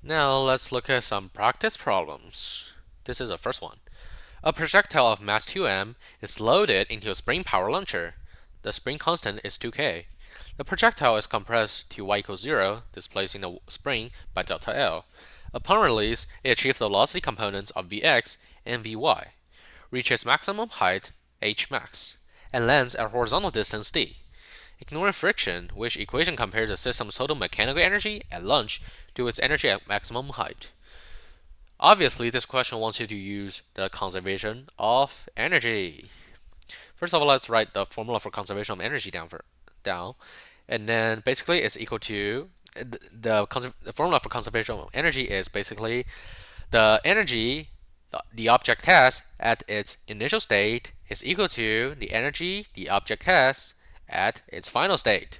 Now let's look at some practice problems. This is the first one. A projectile of mass 2m is loaded into a spring power launcher. The spring constant is 2k. The projectile is compressed to y equals 0, displacing the spring by delta L. Upon release, it achieves the velocity components of Vx and Vy, reaches maximum height h max, and lands at horizontal distance d. Ignoring friction, which equation compares the system's total mechanical energy at launch to its energy at maximum height. Obviously, this question wants you to use the conservation of energy. First of all, let's write the formula for conservation of energy down. And then basically it's equal to the formula for conservation of energy is basically the energy the object has at its initial state is equal to the energy the object has at its final state.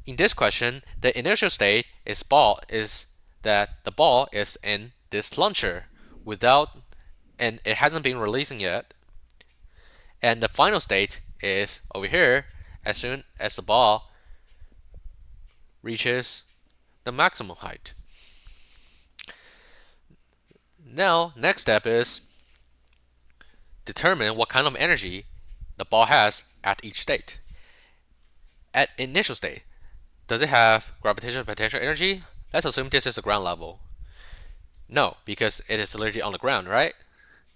In this question, the initial state is that the ball is in this launcher and it hasn't been releasing yet. And the final state is over here as soon as the ball reaches the maximum height. Now, next step is determine what kind of energy the ball has at each state. At initial state, does it have gravitational potential energy? Let's assume this is the ground level. No, because it is literally on the ground, right?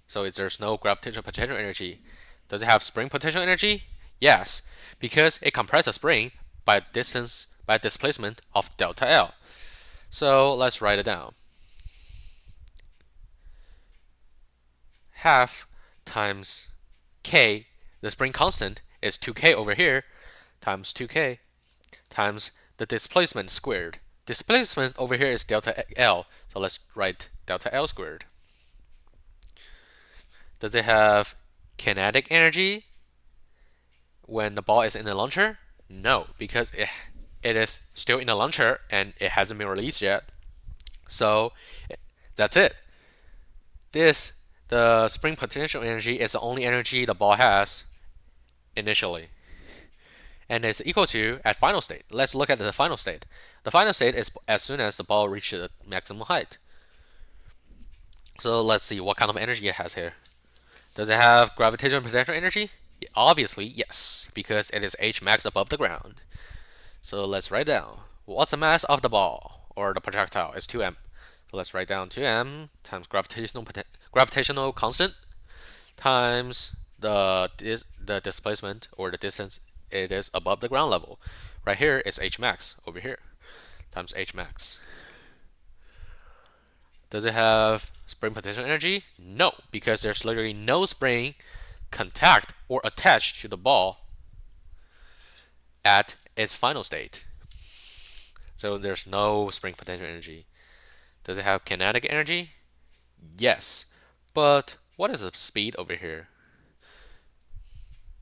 So there's no gravitational potential energy. Does it have spring potential energy? Yes, because it compresses a spring by displacement of delta L. So let's write it down. Half times k, the spring constant is 2k over here, times 2k, times the displacement squared. Displacement over here is delta L, so let's write delta L squared. Does it have kinetic energy when the ball is in the launcher? No, because it is still in the launcher and it hasn't been released yet. So that's it. The spring potential energy is the only energy the ball has initially. And it's equal to at final state. Let's look at the final state. The final state is as soon as the ball reaches the maximum height. So let's see what kind of energy it has here. Does it have gravitational potential energy? Obviously, yes, because it is h max above the ground. So let's write down. What's the mass of the ball or the projectile? It's 2m. So let's write down 2m times gravitational constant times the displacement or the distance it is above the ground level. Right here is h max over here times h max. Does it have spring potential energy? No, because there's literally no spring contact or attached to the ball at its final state. So there's no spring potential energy. Does it have kinetic energy? Yes. But what is the speed over here?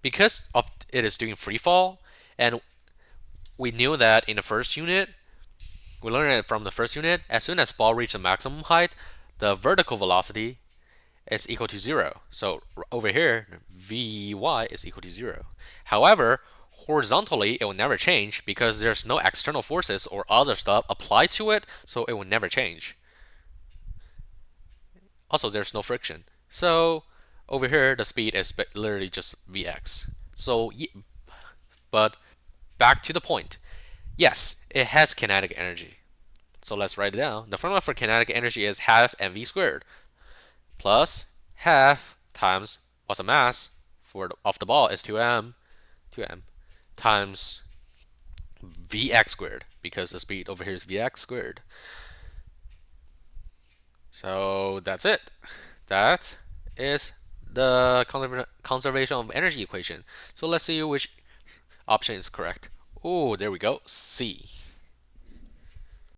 Because of it is doing free fall, and we knew that in the first unit, we learned it from the first unit, as soon as ball reaches the maximum height, the vertical velocity is equal to 0. So over here, Vy is equal to 0. However, horizontally, it will never change because there's no external forces or other stuff applied to it, so it will never change. Also, there's no friction. So over here, the speed is literally just Vx. So, but back to the point. Yes, it has kinetic energy. So let's write it down. The formula for kinetic energy is half mv squared plus half times what's the mass of the ball is 2m times Vx squared, because the speed over here is Vx squared. So that's it. That is the conservation of energy equation. So let's see which option is correct. Oh, there we go. C.